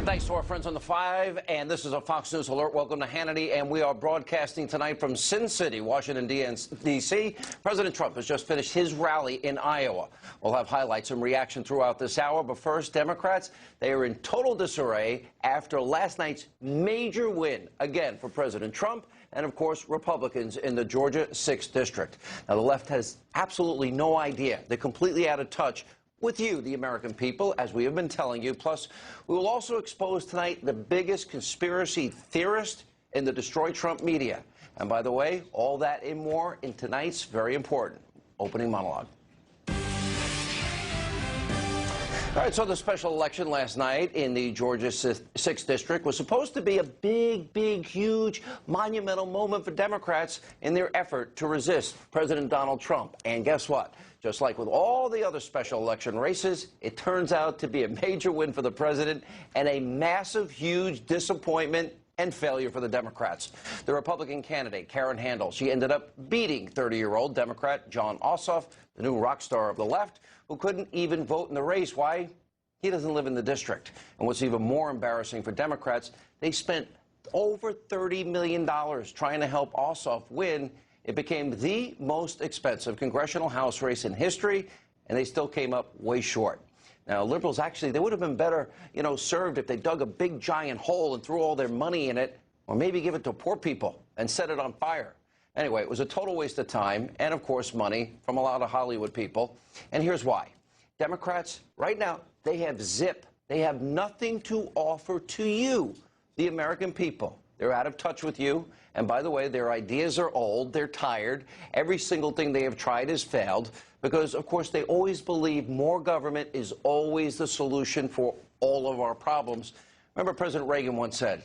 Thanks to our friends on the 5, and this is a Fox News Alert. Welcome to Hannity, and we are broadcasting tonight from Sin City, Washington, D.C. President Trump has just finished his rally in Iowa. We'll have highlights and reaction throughout this hour, but first, Democrats, they are in total disarray after last night's major win, again, for President Trump, and, of course, Republicans in the Georgia 6th District. Now, the left has absolutely no idea. They're completely out of touch with you, the American people, as we have been telling you. Plus, we will also expose tonight the biggest conspiracy theorist in the Destroy Trump media. And by the way, all that and more in tonight's very important opening monologue. All right, so the special election last night in the Georgia 6th District was supposed to be a big, huge, monumental moment for Democrats in their effort to resist President Donald Trump. And guess what? Just like with all the other special election races, it turns out to be a major win for the president and a massive, huge disappointment and failure for the Democrats. The Republican candidate, Karen Handel, she ended up beating 30-year-old Democrat Jon Ossoff, the new rock star of the left, who couldn't even vote in the race. Why? He doesn't live in the district. And what's even more embarrassing for Democrats, they spent over $30 million trying to help Ossoff win. It became the most expensive congressional House race in history, and they still came up way short. Now, liberals actually, they would have been better, served if they dug a big, giant hole and threw all their money in it, or maybe give it to poor people and set it on fire. Anyway, it was a total waste of time and, of course, money from a lot of Hollywood people. And here's why. Democrats, right now, they have zip. They have nothing to offer to you, the American people. They're out of touch with you. And by the way, their ideas are old. They're tired. Every single thing they have tried has failed because, of course, they always believe more government is always the solution for all of our problems. Remember, President Reagan once said,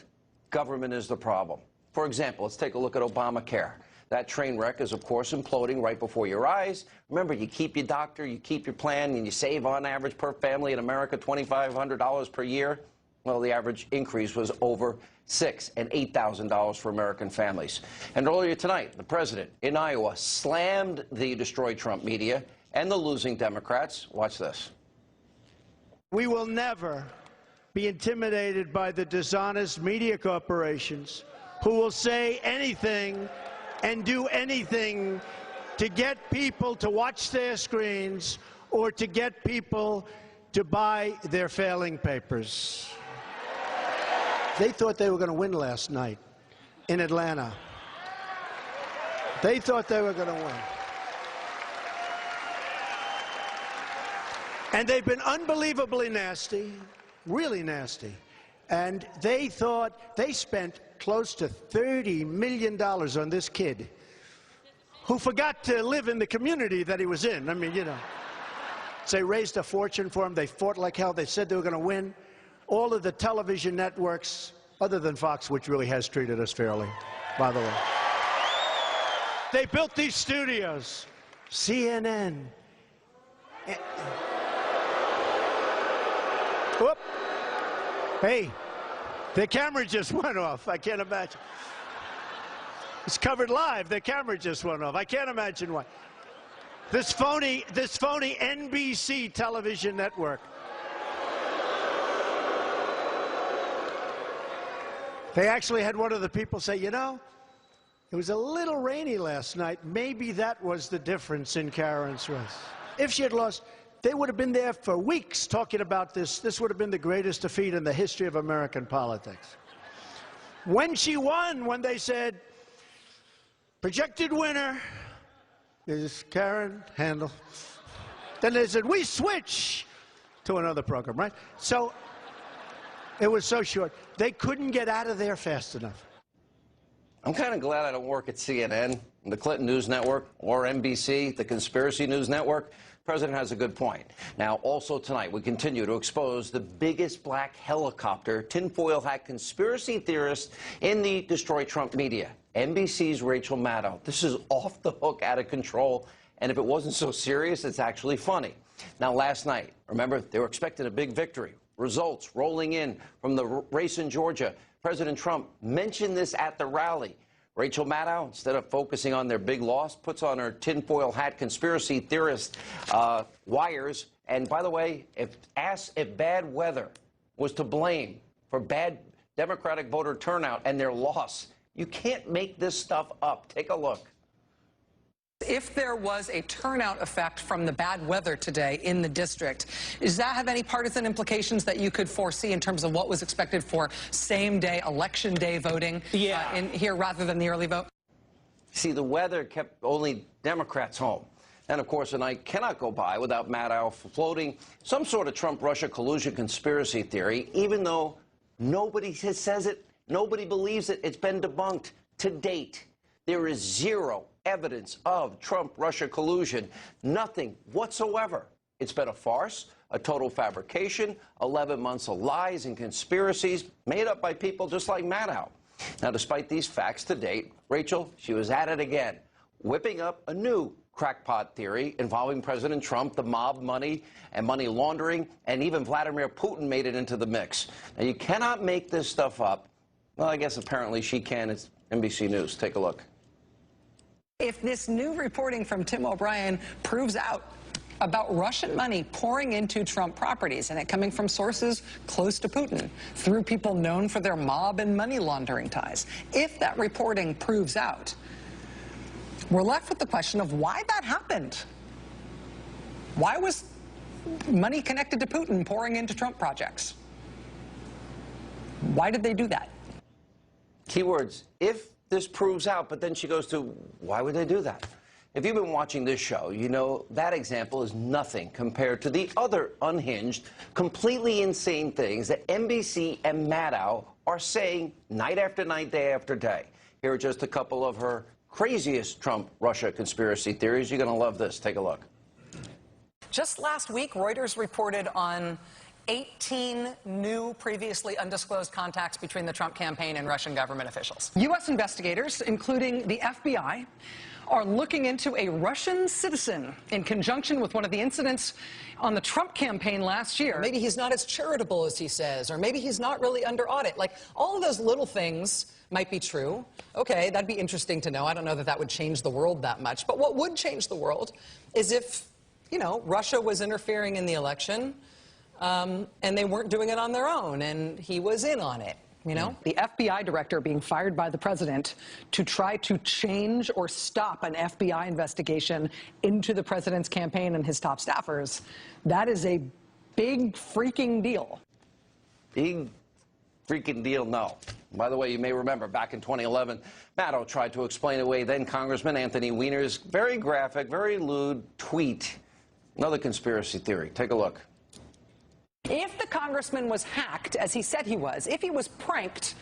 government is the problem. For example, let's take a look at Obamacare. That train wreck is, of course, imploding right before your eyes. Remember, you keep your doctor, you keep your plan, and you save on average per family in America $2,500 per year. Well, the average increase was over $6,000 and $8,000 for American families. And earlier tonight, the president in Iowa slammed the Destroy Trump media and the losing Democrats. Watch this. We will never be intimidated by the dishonest media corporations who will say anything and do anything to get people to watch their screens or to get people to buy their failing papers. They thought they were going to win last night in Atlanta. They thought they were going to win. And they've been unbelievably nasty, really nasty. And they thought they spent close to $30 million on this kid who forgot to live in the community that he was in. I mean, So they raised a fortune for him. They fought like hell. They said they were going to win. All of the television networks, other than Fox, which really has treated us fairly, by the way. They built these studios. CNN. Whoop. Hey, the camera just went off. I can't imagine. It's covered live. The camera just went off. I can't imagine why. This phony NBC television network. They actually had one of the people say, it was a little rainy last night. Maybe that was the difference in Karen's race. If she had lost, they would have been there for weeks talking about this. This would have been the greatest defeat in the history of American politics. When she won, when they said, projected winner is Karen Handel, then they said, we switch to another program, right? So it was so short. They couldn't get out of there fast enough. I'm kind of glad I don't work at CNN, the Clinton News Network, or NBC, the Conspiracy News Network. The president has a good point. Now, also tonight, we continue to expose the biggest black helicopter, tinfoil hat conspiracy theorist in the Destroy Trump media, NBC's Rachel Maddow. This is off the hook, out of control, and if it wasn't so serious, it's actually funny. Now, last night, remember, they were expecting a big victory. Results rolling in from the race in Georgia. President Trump mentioned this at the rally. Rachel Maddow, instead of focusing on their big loss, puts on her tinfoil hat conspiracy theorist wires. And by the way, if bad weather was to blame for bad Democratic voter turnout and their loss. You can't make this stuff up. Take a look. If there was a turnout effect from the bad weather today in the district, does that have any partisan implications that you could foresee in terms of what was expected for same-day, election day voting in here rather than the early vote? See, the weather kept only Democrats home. And, of course, a night cannot go by without Maddow floating some sort of Trump-Russia collusion conspiracy theory, even though nobody says it, nobody believes it. It's been debunked to date. There is zero evidence of Trump-Russia collusion, nothing whatsoever. It's been a farce, a total fabrication, 11 months of lies and conspiracies made up by people just like Maddow. Now, despite these facts to date, Rachel, she was at it again, whipping up a new crackpot theory involving President Trump, the mob money and money laundering, and even Vladimir Putin made it into the mix. Now, you cannot make this stuff up. Well, I guess apparently she can. It's NBC News. Take a look. If this new reporting from Tim O'Brien proves out about Russian money pouring into Trump properties and it coming from sources close to Putin through people known for their mob and money laundering ties, if that reporting proves out, we're left with the question of why that happened. Why was money connected to Putin pouring into Trump projects? Why did they do that? Keywords, if this proves out, but then she goes to, why would they do that? If you've been watching this show, you know that example is nothing compared to the other unhinged, completely insane things that NBC and Maddow are saying night after night, day after day. Here are just a couple of her craziest Trump-Russia conspiracy theories. You're going to love this. Take a look. Just last week, Reuters reported on 18 new, previously undisclosed contacts between the Trump campaign and Russian government officials. U.S. investigators, including the FBI, are looking into a Russian citizen in conjunction with one of the incidents on the Trump campaign last year. Maybe he's not as charitable as he says, or maybe he's not really under audit. Like, all of those little things might be true. Okay, that'd be interesting to know. I don't know that that would change the world that much. But what would change the world is if, you know, Russia was interfering in the election, and they weren't doing it on their own, and he was in on it, you know? The FBI director being fired by the president to try to change or stop an FBI investigation into the president's campaign and his top staffers, that is a big freaking deal. Big freaking deal, no. By the way, you may remember back in 2011, Maddow tried to explain away then Congressman Anthony Weiner's very graphic, very lewd tweet. Another conspiracy theory. Take a look. If the congressman was hacked, as he said he was, if he was pranked,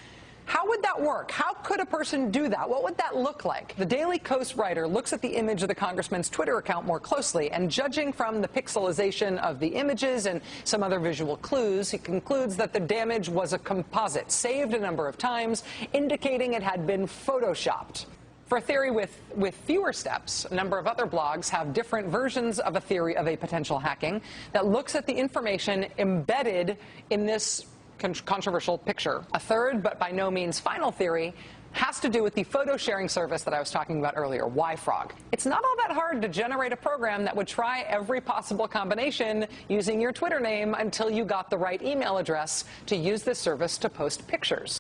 how would that work? How could a person do that? What would that look like? The Daily Kos writer looks at the image of the congressman's Twitter account more closely, and judging from the pixelization of the images and some other visual clues, he concludes that the damage was a composite, saved a number of times, indicating it had been photoshopped. For a theory with fewer steps, a number of other blogs have different versions of a theory of a potential hacking that looks at the information embedded in this controversial picture. A third, but by no means final theory, has to do with the photo sharing service that I was talking about earlier, YFrog. It's not all that hard to generate a program that would try every possible combination using your Twitter name until you got the right email address to use this service to post pictures.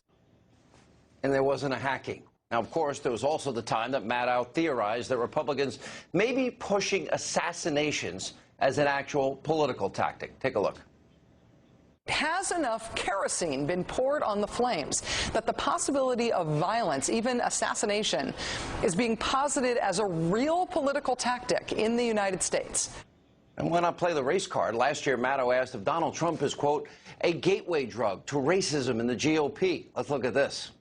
And there wasn't a hacking. Now, of course, there was also the time that Maddow theorized that Republicans may be pushing assassinations as an actual political tactic. Take a look. Has enough kerosene been poured on the flames that the possibility of violence, even assassination, is being posited as a real political tactic in the United States? And why not play the race card? Last year, Maddow asked if Donald Trump is, quote, a gateway drug to racism in the GOP. Let's look at this.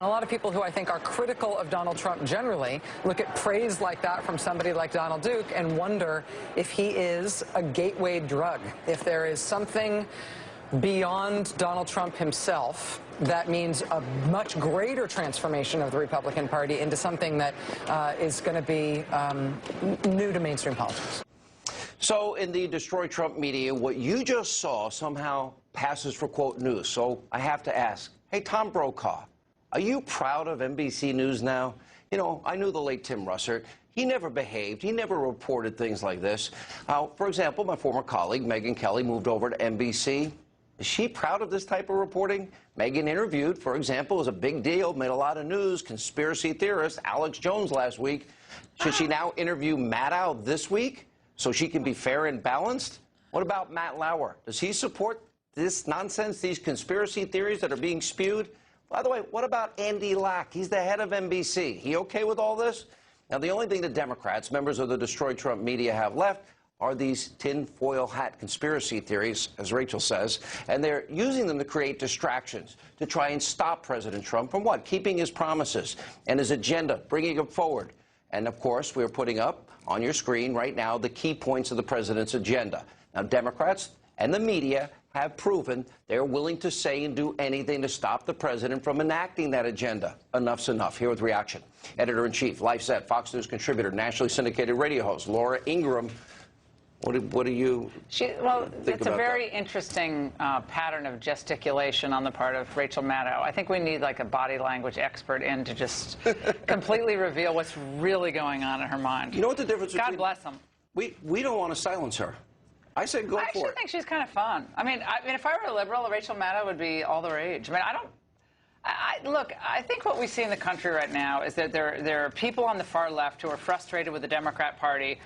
A lot of people who I think are critical of Donald Trump generally look at praise like that from somebody like Donald Duke and wonder if he is a gateway drug, if there is something beyond Donald Trump himself that means a much greater transformation of the Republican Party into something that is going to be new to mainstream politics. So in the Destroy Trump media, what you just saw somehow passes for, quote, news. So I have to ask, hey, Tom Brokaw, are you proud of NBC News now? You know, I knew the late Tim Russert. He never behaved. He never reported things like this. For example, my former colleague, Megyn Kelly, moved over to NBC. Is she proud of this type of reporting? Megyn interviewed, for example, was a big deal, made a lot of news, conspiracy theorist Alex Jones last week. Should she now interview Maddow this week so she can be fair and balanced? What about Matt Lauer? Does he support this nonsense, these conspiracy theories that are being spewed? By the way, what about Andy Lack? He's the head of NBC. He okay with all this? Now, the only thing the Democrats, members of the Destroy Trump media, have left are these tinfoil hat conspiracy theories, as Rachel says, and they're using them to create distractions, to try and stop President Trump from what? Keeping his promises and his agenda, bringing it forward. And, of course, we're putting up on your screen right now the key points of the president's agenda. Now, Democrats and the media have proven they're willing to say and do anything to stop the president from enacting that agenda. Enough's enough. Here with reaction, editor-in-chief, LifeSet, Fox News contributor, nationally syndicated radio host, Laura Ingraham. What do you Well, think it's a about very that? interesting pattern of gesticulation on the part of Rachel Maddow. I think we need like a body language expert in to just completely reveal what's really going on in her mind. You know what the difference God between... bless them. We don't want to silence her. I said go I for actually it. think she's kind of fun. I mean, if I were a liberal, Rachel Maddow would be all the rage. I mean, look, I think what we see in the country right now is that there are people on the far left who are frustrated with the Democrat Party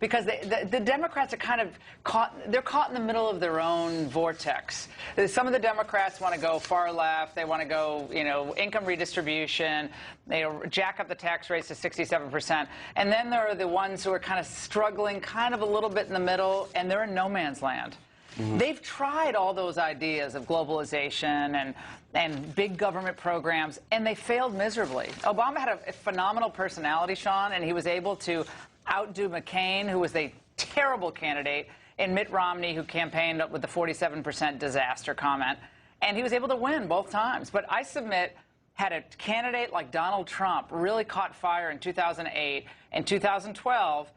because the Democrats are kind of caught in the middle of their own vortex. Some of the Democrats want to go far left. They want to go, income redistribution. They jack up the tax rates to 67%. And then there are the ones who are kind of struggling kind of a little bit in the middle, and they're in no man's land. Mm-hmm. They've tried all those ideas of globalization and big government programs, and they failed miserably. Obama had a phenomenal personality, Sean, and he was able to outdo McCain, who was a terrible candidate, and Mitt Romney, who campaigned with the 47% disaster comment. And he was able to win both times. But I submit, had a candidate like Donald Trump really caught fire in 2008 and 2012,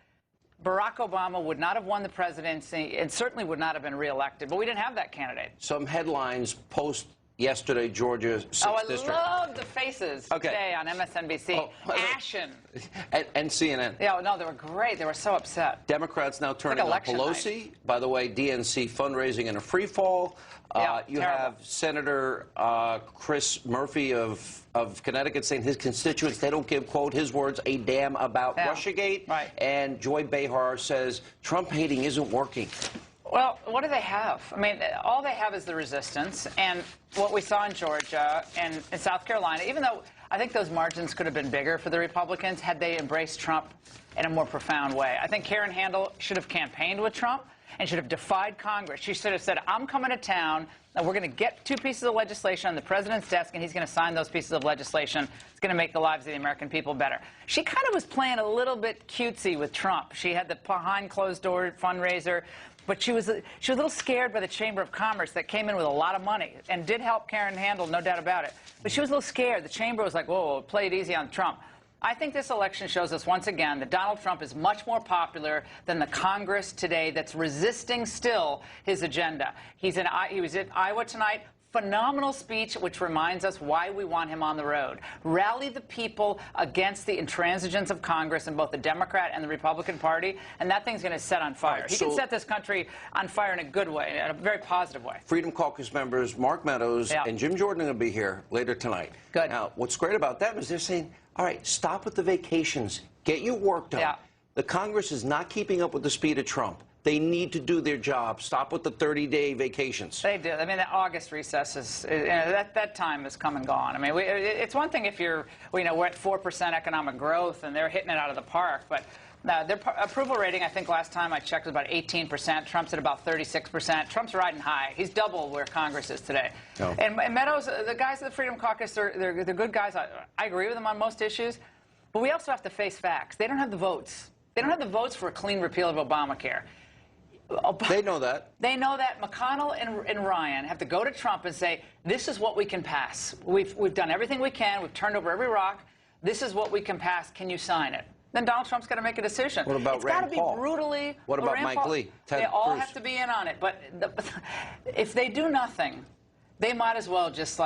Barack Obama would not have won the presidency and certainly would not have been reelected. But we didn't have that candidate. Some headlines post yesterday, Georgia 6th District. Love the faces today on MSNBC. Ashen. And CNN. Yeah, no, they were great. They were so upset. Democrats now turning on election Pelosi. night. By the way, DNC fundraising in a free fall. You terrible. have Senator Chris Murphy of Connecticut saying his constituents, they don't give, quote, his words, a damn about Russiagate. Right. And Joy Behar says Trump hating isn't working. Well, what do they have? I mean, all they have is the resistance. And what we saw in Georgia and in South Carolina, even though I think those margins could have been bigger for the Republicans had they embraced Trump in a more profound way. I think Karen Handel should have campaigned with Trump and should have defied Congress. She should have said, I'm coming to town, and we're going to get 2 pieces of legislation on the president's desk, and he's going to sign those pieces of legislation. It's going to make the lives of the American people better. She kind of was playing a little bit cutesy with Trump. She had the behind closed-door fundraiser. But she was a little scared by the Chamber of Commerce that came in with a lot of money and did help Karen Handel, no doubt about it. But she was a little scared. The Chamber was like, whoa, play it easy on Trump. I think this election shows us once again that Donald Trump is much more popular than the Congress today that's resisting still his agenda. He was at Iowa tonight. Phenomenal speech, which reminds us why we want him on the road. Rally the people against the intransigence of Congress in both the Democrat and the Republican Party, and that thing's going to set on fire. Right, he can set this country on fire in a good way, in a very positive way. Freedom Caucus members Mark Meadows and Jim Jordan are going to be here later tonight. Good. Now, what's great about them is they're saying, all right, stop with the vacations. Get your work done. Yeah. The Congress is not keeping up with the speed of Trump. They need to do their job. Stop with the 30-day vacations. They do. I mean, the August recess that time is come and gone. I mean, it's one thing if we're at 4% economic growth and they're hitting it out of the park, but their approval rating, I think last time I checked, was about 18%. Trump's at about 36%. Trump's riding high. He's double where Congress is today. Oh. And Meadows, the guys of the Freedom Caucus, they're good guys. I agree with them on most issues, but we also have to face facts. They don't have the votes. They don't have the votes for a clean repeal of Obamacare. They know that. They know that. McConnell and Ryan have to go to Trump and say, this is what we can pass. We've done everything we can. We've turned over every rock. This is what we can pass. Can you sign it? Then Donald Trump's got to make a decision. What about Rand Paul? It's got to be brutally. What about Mike Lee? Ted They all Cruz? have to be in on it. But if they do nothing, they might as well just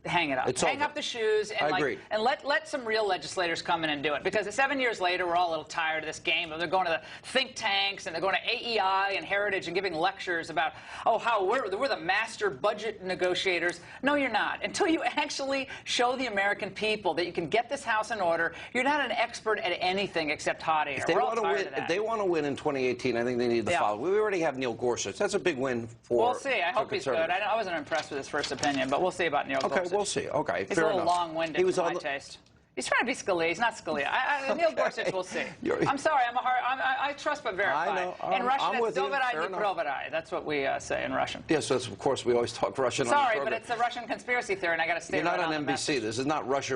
hang it up. Hang up the shoes and let some real legislators come in and do it. Because 7 years later, we're all a little tired of this game. They're going to the think tanks and they're going to AEI and Heritage and giving lectures about, oh, how we're the master budget negotiators. No, you're not. Until you actually show the American people that you can get this house in order, you're not an expert at anything except hot air. We're all tired of that. If they want to win in 2018, I think they need to follow. We already have Neil Gorsuch. That's a big win for We'll see. I hope he's good. I wasn't impressed with his first opinion, but we'll see about Neil Gorsuch. We'll see. Okay, he's a little long-winded for my taste. He's trying to be Scalia. He's not Scalia. Neil Gorsuch, we'll see. I'm sorry. I trust but verify. I know. In Russian, it's doverai ni proverai. That's what we say in Russian. Yes, of course, we always talk Russian. Sorry, but it's a Russian conspiracy theory, and I got to stay You're not on NBC. This is not Russia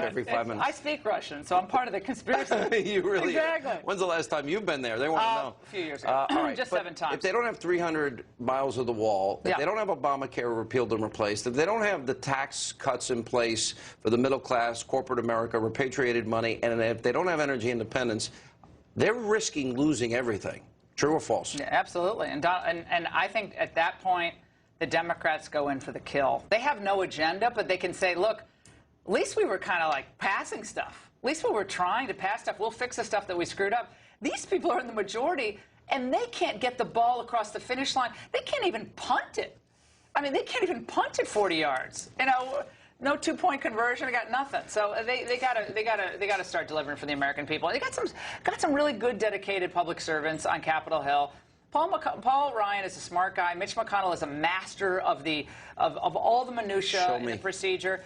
every 5 minutes. I speak Russian, so I'm part of the conspiracy. You really exactly. When's the last time you've been there? They want to know. A few years ago. All right, just 7 times. If they don't have 300 miles of the wall, if they don't have Obamacare repealed and replaced, if they don't have the tax cuts in place for the middle class, corporate America, repatriated money, and if they don't have energy independence, they're risking losing everything. True or false? Yeah, absolutely. And I think at that point, the Democrats go in for the kill. They have no agenda, but they can say, look, at least we were kind of like passing stuff. At least we were trying to pass stuff. We'll fix the stuff that we screwed up. These people are in the majority, and they can't get the ball across the finish line. They can't even punt it. I mean, they can't even punt it 40 yards. You know, no 2-point conversion. I got nothing. So they gotta start delivering for the American people. And they got some really good, dedicated public servants on Capitol Hill. Paul Ryan is a smart guy. Mitch McConnell is a master of all the minutia in the procedure.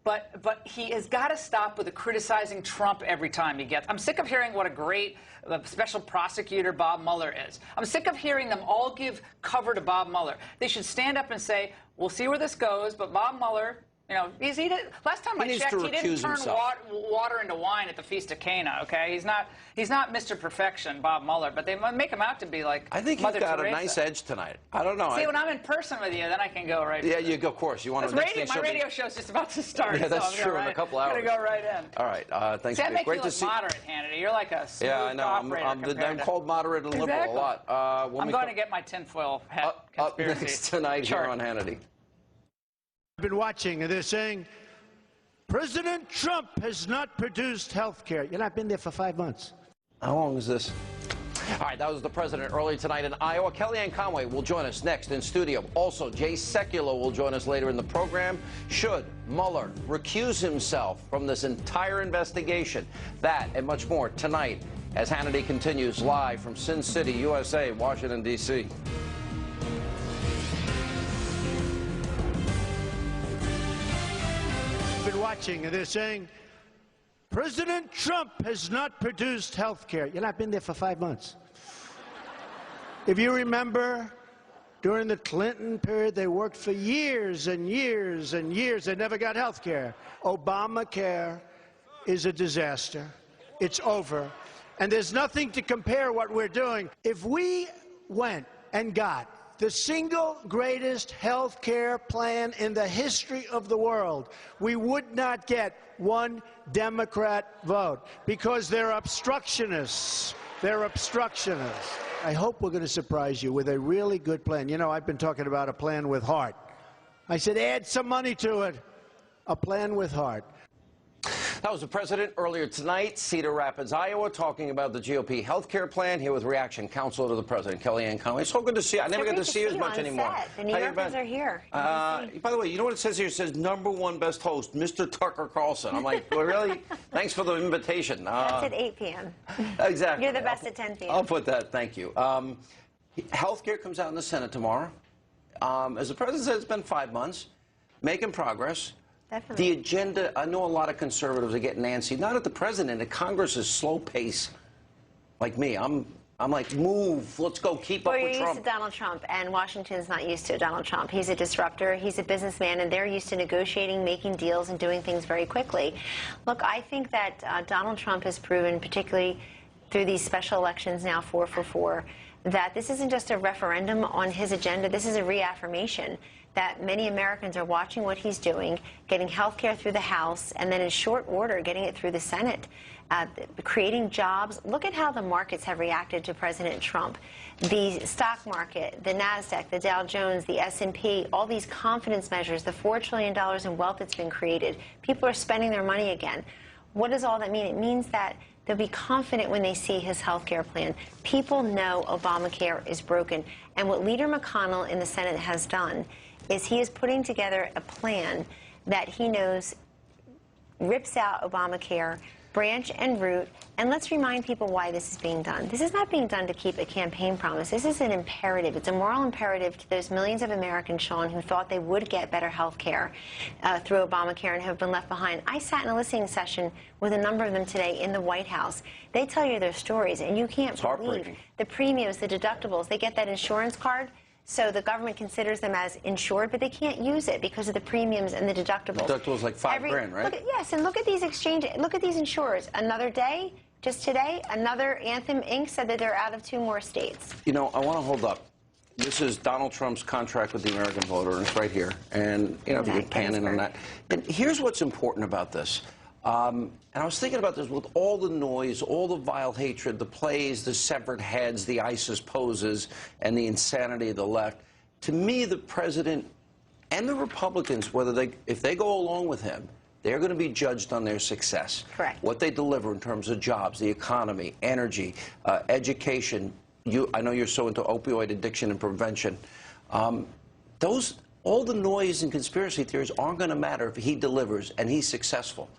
But he has got to stop with the criticizing Trump every time he gets. I'm sick of hearing what a great special prosecutor Bob Mueller is. I'm sick of hearing them all give cover to Bob Mueller. They should stand up and say, we'll see where this goes, but Bob Mueller, you know, last time I checked, he didn't turn water into wine at the Feast of Cana, okay? He's not Mr. Perfection, Bob Mueller, but they make him out to be like I think Mother you've got Teresa. a nice edge tonight. I don't know. See, when I'm in person with you, then I can go right in. Yeah, you go, of course. You want to my radio show's just about to start. Yeah, that's so true, in a couple hours. I'm going to go right in. All right, thanks. See, that makes Great you to look see. moderate, Hannity. You're like a smooth operator. I'm called moderate and liberal a lot. I'm going to get my tinfoil hat conspiracy. Up next tonight here on Hannity. I've been watching, and they're saying, President Trump has not produced health care. You know, I've been there for 5 months. How long is this? All right, that was the president earlier tonight in Iowa. Kellyanne Conway will join us next in studio. Also, Jay Sekulow will join us later in the program. Should Mueller recuse himself from this entire investigation? That and much more tonight as Hannity continues live from Sin City, USA, Washington, D.C. Been watching, and they're saying, President Trump has not produced health care. You know, I've been there for 5 months. If you remember, during the Clinton period, they worked for years and years and years. They never got health care. Obamacare is a disaster. It's over. And there's nothing to compare what we're doing. If we went and got the single greatest health care plan in the history of the world, we would not get one Democrat vote because they're obstructionists. They're obstructionists. I hope we're going to surprise you with a really good plan. You know, I've been talking about a plan with heart. I said, add some money to it. A plan with heart. That was the president earlier tonight, Cedar Rapids, Iowa, talking about the GOP health care plan. Here with reaction counsel to the president, Kellyanne Conway. So good to see you. I never get to see you as much anymore. The New Yorkers are here. By the way, you know what it says here? It says #1 best host, Mr. Tucker Carlson. I'm like, well, really? Thanks for the invitation. That's at 8 p.m. Exactly. You're the best at 10 p.m. I'll put that. Thank you. Health care comes out in the Senate tomorrow. As the president said, it's been 5 months, making progress. Definitely. The agenda, I know a lot of conservatives are getting antsy, not at the president, at Congress's slow pace. Like me, I'm like, move, let's go, keep up with Trump. You're used to Donald Trump, and Washington's not used to Donald Trump. He's a disruptor, he's a businessman, and they're used to negotiating, making deals, and doing things very quickly. Look, I think that Donald Trump has proven, particularly through these special elections now, 4 for 4, that this isn't just a referendum on his agenda, this is a reaffirmation that many Americans are watching what he's doing, getting health care through the House, and then in short order getting it through the Senate. creating jobs. Look at how the markets have reacted to President Trump. The stock market, the NASDAQ, the Dow Jones, the S&P, all these confidence measures, the $4 trillion in wealth that's been created. People are spending their money again. What does all that mean? It means that they'll be confident when they see his health care plan. People know Obamacare is broken. And what Leader McConnell in the Senate has done is he is putting together a plan that he knows rips out Obamacare, branch and root. And let's remind people why this is being done. This is not being done to keep a campaign promise. This is an imperative. It's a moral imperative to those millions of Americans, Sean, who thought they would get better health care through Obamacare and have been left behind. I sat in a listening session with a number of them today in the White House. They tell you their stories, and you can't believe the premiums, the deductibles. They get that insurance card. So the government considers them as insured, but they can't use it because of the premiums and the deductibles. Deductibles like $5,000, right? Yes, and look at these look at these insurers. Another day, just today, another Anthem Inc. said that they're out of 2 more states. You know, I want to hold up. This is Donald Trump's contract with the American voter, and it's right here. And, you know, if you could pan in on that. And here's what's important about this. And I was thinking about this with all the noise, all the vile hatred, the plays, the severed heads, the ISIS poses, and the insanity of the left. To me, the president and the Republicans, if they go along with him, they're going to be judged on their success. Correct. What they deliver in terms of jobs, the economy, energy, education. I know you're so into opioid addiction and prevention. All the noise and conspiracy theories aren't going to matter if he delivers and he's successful.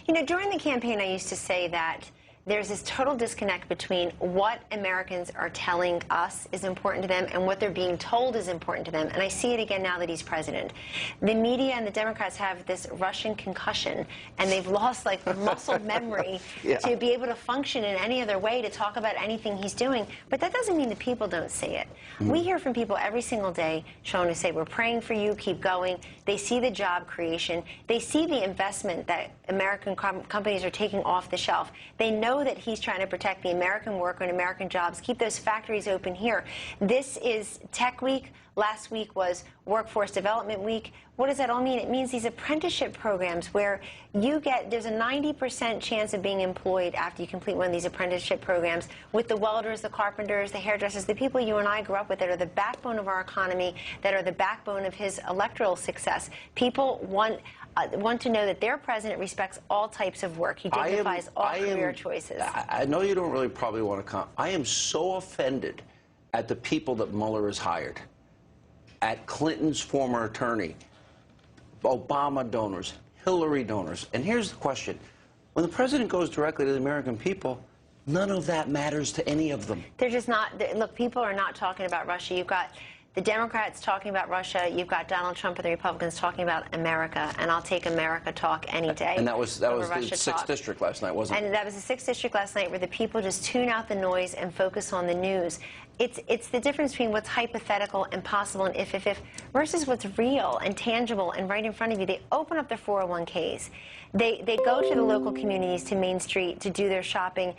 You know, during the campaign, I used to say that there's this total disconnect between what Americans are telling us is important to them and what they're being told is important to them. And I see it again now that he's president. The media and the Democrats have this Russian concussion, and they've lost, like, the muscle memory to be able to function in any other way to talk about anything he's doing. But that doesn't mean that people don't see it. We hear from people every single day, Sean, who say, we're praying for you, keep going. They see the job creation. They see the investment that American companies are taking off the shelf. They know that he's trying to protect the American worker and American jobs, keep those factories open here. This is Tech Week. Last week was Workforce Development Week. What does that all mean? It means these apprenticeship programs where there's a 90% chance of being employed after you complete one of these apprenticeship programs with the welders, the carpenters, the hairdressers, the people you and I grew up with that are the backbone of our economy, that are the backbone of his electoral success. People want to know that their president respects all types of work. He dignifies all career choices. I know you don't really probably want to comment. I am so offended at the people that Mueller has hired, at Clinton's former attorney, Obama donors, Hillary donors. And here's the question. When the president goes directly to the American people, none of that matters to any of them. They're just not. Look, people are not talking about Russia. You've got the Democrats talking about Russia. You've got Donald Trump and the Republicans talking about America, and I'll take America talk any day. And that was the 6th district last night, wasn't it? And that was the 6th district last night, where the people just tune out the noise and focus on the news. It's the difference between what's hypothetical and possible and if versus what's real and tangible and right in front of you. They open up their 401ks. They go to the local communities, to Main Street, to do their shopping.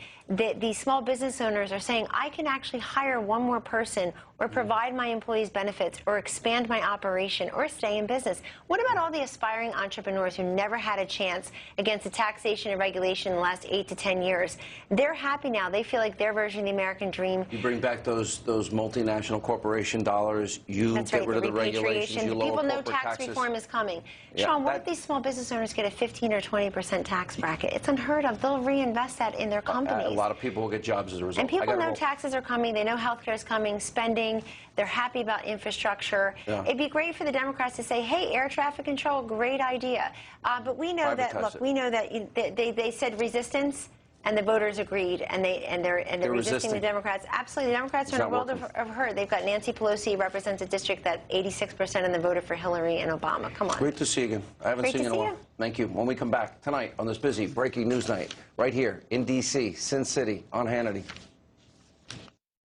These small business owners are saying, I can actually hire one more person or provide my employees benefits or expand my operation or stay in business. What about all the aspiring entrepreneurs who never had a chance against the taxation and regulation in the last 8 to 10 years? They're happy now. They feel like their version of the American dream. You bring back those multinational corporation dollars. You get rid of the regulations. You lower people know corporate tax taxes. Reform is coming. Yeah, Sean, what if these small business owners get a 15 or 20% tax bracket? It's unheard of. They'll reinvest that in their companies. A lot of people will get jobs as a result. And people know taxes are coming. They know health care is coming, spending. They're happy about infrastructure. Yeah. It'd be great for the Democrats to say, hey, air traffic control, great idea. But we know that, look, we know that they said resistance, and the voters agreed, and they're resisting the Democrats. Absolutely, the Democrats are in a world of hurt. They've got Nancy Pelosi represents a district that 86% of them voted for Hillary and Obama. Come on. Great to see you again. I haven't seen you in a while. Thank you. When we come back tonight on this busy breaking news night, right here in D.C., Sin City, on Hannity.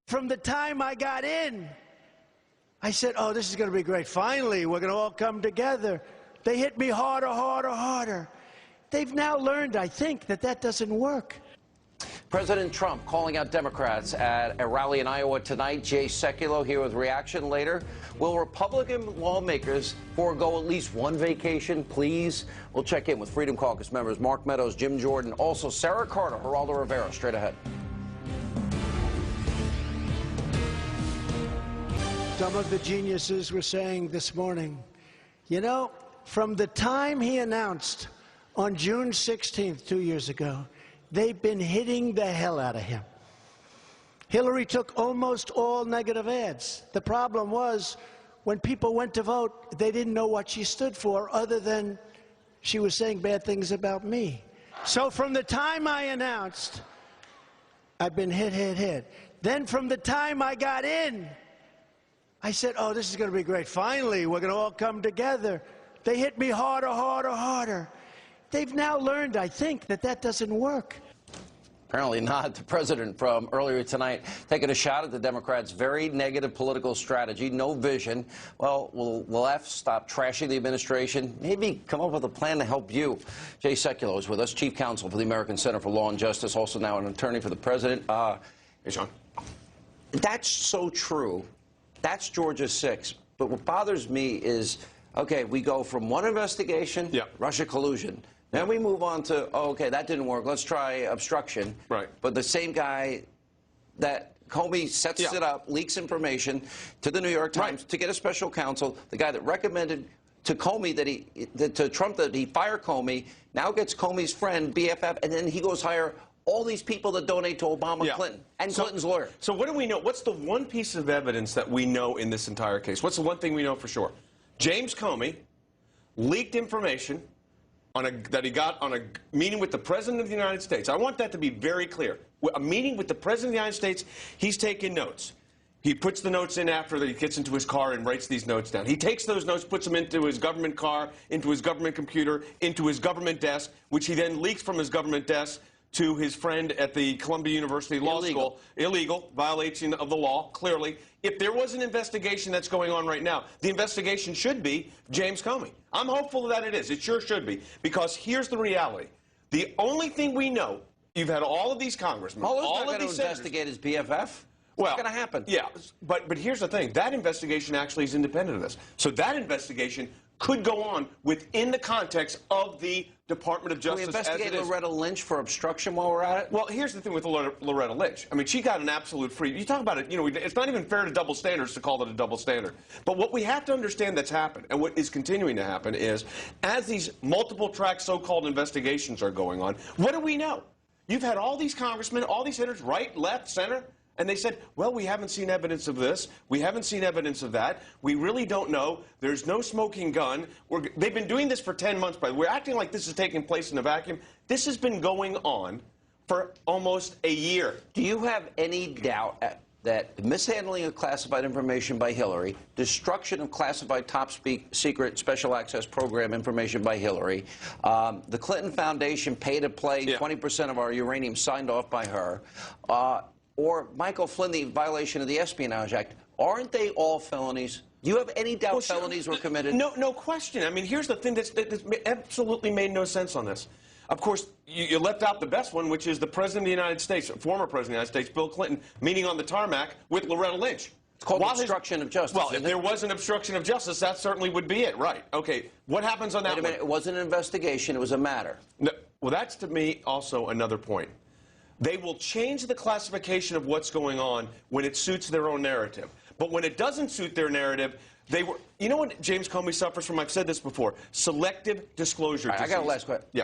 From the time I got in, I said, oh, this is going to be great. Finally, we're going to all come together. They hit me harder, harder, harder. They've now learned, I think, that doesn't work. President Trump calling out Democrats at a rally in Iowa tonight. Jay Sekulow here with reaction later. Will Republican lawmakers forego at least one vacation, please? We'll check in with Freedom Caucus members Mark Meadows, Jim Jordan, also Sarah Carter, Geraldo Rivera. Straight ahead. Some of the geniuses were saying this morning, you know, from the time he announced on June 16th, 2 years ago, they've been hitting the hell out of him. Hillary took almost all negative ads. The problem was, when people went to vote, they didn't know what she stood for, other than she was saying bad things about me. So from the time I announced, I've been hit. Then from the time I got in, I said, oh, this is going to be great. Finally, we're going to all come together. They hit me harder. They've now learned, I think, that that doesn't work. Apparently not. The president from earlier tonight taking a shot at the Democrats' very negative political strategy, no vision. Well, will the left stop trashing the administration? Maybe come up with a plan to help you. Jay Sekulow is with us, chief counsel for the American Center for Law and Justice, also now an attorney for the president. Hey, Sean. That's so true. That's Georgia 6. But what bothers me is, okay, we go from one investigation, Russia collusion. Then we move on to, oh, okay, that didn't work. Let's try obstruction. Right. But the same guy that Comey sets it up, leaks information to the New York Times to get a special counsel, the guy that recommended to Comey to Trump that he fire Comey, now gets Comey's friend, BFF, and then he goes hire all these people that donate to Obama, Clinton, and Clinton's lawyer. So what do we know? What's the one piece of evidence that we know in this entire case? What's the one thing we know for sure? James Comey leaked information that he got on a meeting with the President of the United States. I want that to be very clear. A meeting with the President of the United States, he's taking notes. He puts the notes in after he gets into his car and writes these notes down. He takes those notes, puts them into his government car, into his government computer, into his government desk, which he then leaks from his government desk to his friend at the Columbia University Law School. Illegal, violation of the law, clearly. If there was an investigation that's going on right now, the investigation should be James Comey. I'm hopeful that it is. It sure should be. Because here's the reality. The only thing we know, you've had all of these congressmen, all of these senators investigate his BFF? Well, what's going to happen? Yeah, but here's the thing. That investigation actually is independent of this. So that investigation could go on within the context of the Department of Justice. Can we investigate Loretta Lynch for obstruction while we're at it? Well, here's the thing with Loretta Lynch. I mean, she got an absolute free. You talk about it, you know, it's not even fair to double standards to call it a double standard. But what we have to understand that's happened, and what is continuing to happen, is as these multiple track so-called investigations are going on, what do we know? You've had all these congressmen, all these senators, right, left, center, and they said, well, we haven't seen evidence of this. We haven't seen evidence of that. We really don't know. There's no smoking gun. They've been doing this for 10 months, but we're acting like this is taking place in a vacuum. This has been going on for almost a year. Do you have any doubt that mishandling of classified information by Hillary, destruction of classified top secret special access program information by Hillary, the Clinton Foundation pay-to-play 20% of our uranium signed off by her, or Michael Flynn, the violation of the Espionage Act, aren't they all felonies? Do you have any doubt felonies were committed? No question. I mean, here's the thing that's absolutely made no sense on this. Of course, you left out the best one, which is the President of the United States, former President of the United States, Bill Clinton, meeting on the tarmac with Loretta Lynch. It's called obstruction of justice. Well, if there was an obstruction of justice, that certainly would be it, right? Okay, what happens on that one? Wait a minute, it wasn't an investigation, it was a matter. No, well, that's, to me, also another point. They will change the classification of what's going on when it suits their own narrative. But when it doesn't suit their narrative, you know what James Comey suffers from? I've said this before. Selective disclosure disease. I got a last question. Yeah.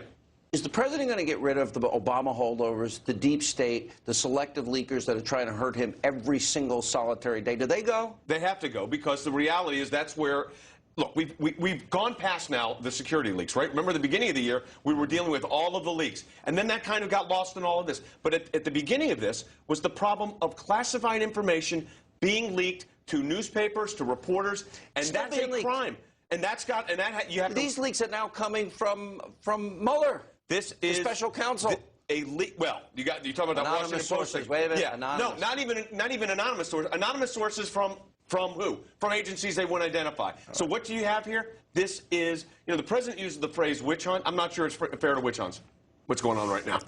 Is the president going to get rid of the Obama holdovers, the deep state, the selective leakers that are trying to hurt him every single solitary day? Do they go? They have to go, because the reality is that's where... Look, we've gone past now the security leaks, right? Remember, at the beginning of the year, we were dealing with all of the leaks. And then that kind of got lost in all of this. But at the beginning of this was the problem of classified information being leaked to newspapers, to reporters, and that's a crime. And that's got, and that you have These leaks are now coming from Mueller. This is the special counsel. Well, you're talking about that anonymous Washington Post sources. Wait a minute. Yeah. Anonymous. No, not even anonymous sources. Anonymous sources from who? From agencies they won't identify. So what do you have here? This is, the president uses the phrase witch hunt. I'm not sure it's fair to witch hunts. What's going on right now?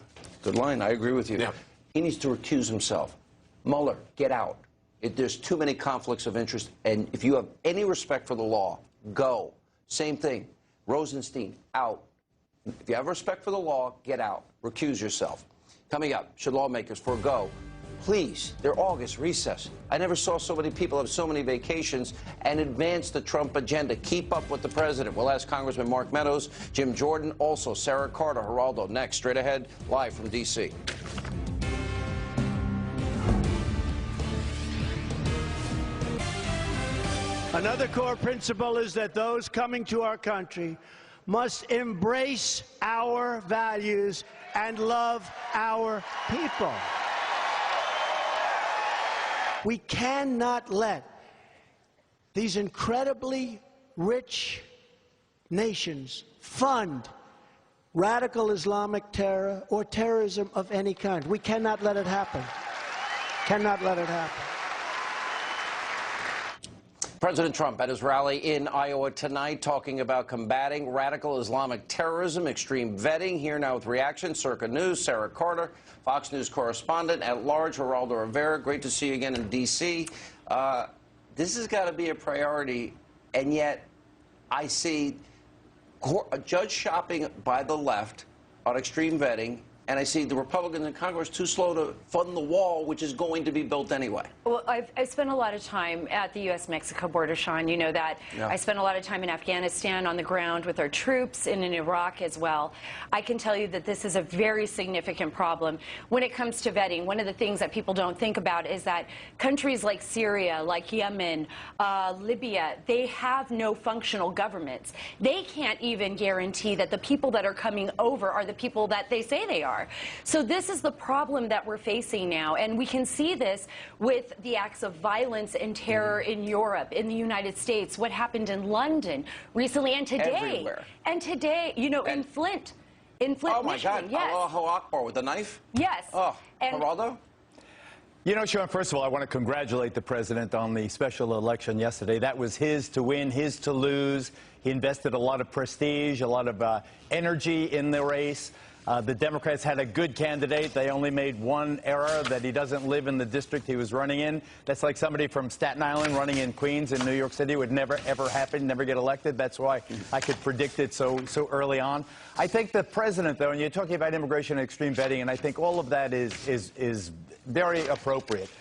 Good line. I agree with you. Yeah. He needs to recuse himself. Mueller, get out. There's too many conflicts of interest, and if you have any respect for the law, go. Same thing. Rosenstein, out. If you have respect for the law, get out. Recuse yourself. Coming up, should lawmakers forego, please, their August recess? I never saw so many people have so many vacations and advance the Trump agenda. Keep up with the president. We'll ask Congressman Mark Meadows, Jim Jordan, also Sarah Carter, Geraldo. Next, straight ahead, live from D.C. Another core principle is that those coming to our country must embrace our values and love our people. We cannot let these incredibly rich nations fund radical Islamic terror or terrorism of any kind. We cannot let it happen. Cannot let it happen. President Trump at his rally in Iowa tonight talking about combating radical Islamic terrorism, extreme vetting. Here now with reaction, Circa News, Sarah Carter, Fox News correspondent at large, Geraldo Rivera. Great to see you again in D.C. This has got to be a priority, and yet I see judge shopping by the left on extreme vetting, and I see the Republicans in Congress too slow to fund the wall, which is going to be built anyway. Well, I've spent a lot of time at the U.S.-Mexico border, Sean. You know that. Yeah. I spent a lot of time in Afghanistan on the ground with our troops and in Iraq as well. I can tell you that this is a very significant problem. When it comes to vetting, one of the things that people don't think about is that countries like Syria, like Yemen, Libya, they have no functional governments. They can't even guarantee that the people that are coming over are the people that they say they are. So this is the problem that we're facing now, and we can see this with the acts of violence and terror in Europe, in the United States, what happened in London recently, and today. Everywhere. And today, you know, in Flint, oh my Michigan. God, yes. Allahu Akbar with a knife? Yes. Oh, and Geraldo? You know, Sean, first of all, I want to congratulate the president on the special election yesterday. That was his to win, his to lose. He invested a lot of prestige, a lot of energy in the race. The Democrats had a good candidate. They only made one error, that he doesn't live in the district he was running in. That's like somebody from Staten Island running in Queens in New York City. It would never, ever happen, never get elected. That's why I could predict it so early on. I think the president, though, and you're talking about immigration and extreme vetting, and I think all of that is very appropriate.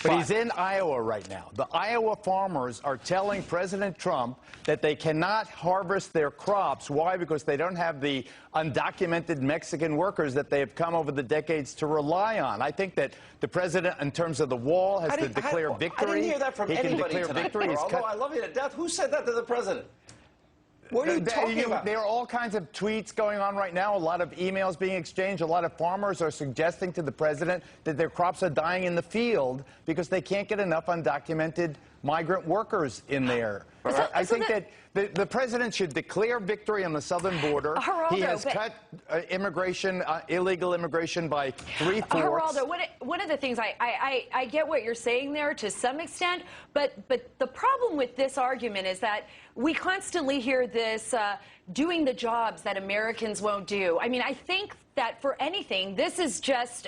But he's in Iowa right now. The Iowa farmers are telling President Trump that they cannot harvest their crops. Why? Because they don't have the undocumented Mexican workers that they have come over the decades to rely on. I think that the president, in terms of the wall, has to declare victory. I didn't hear that from anybody tonight. Although I love you to death. Who said that to the president? What are you talking about? There are all kinds of tweets going on right now, a lot of emails being exchanged. A lot of farmers are suggesting to the president that their crops are dying in the field because they can't get enough undocumented migrant workers in there. I think that the president should declare victory on the southern border. Geraldo, he has cut immigration, illegal immigration by 3/4. Geraldo, one of the things I get what you're saying there to some extent, but the problem with this argument is that we constantly hear this doing the jobs that Americans won't do. I mean, I think that for anything, this is just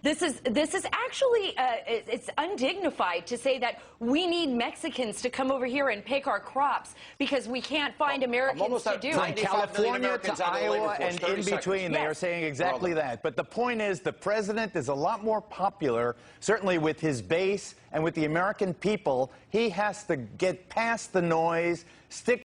this is actually it's undignified to say that we need Mexicans to come over here and pick our crops because we can't find Americans to do From it. California to Iowa and in between, they are saying exactly that. But the point is, the president is a lot more popular, certainly with his base and with the American people. He has to get past the noise, stick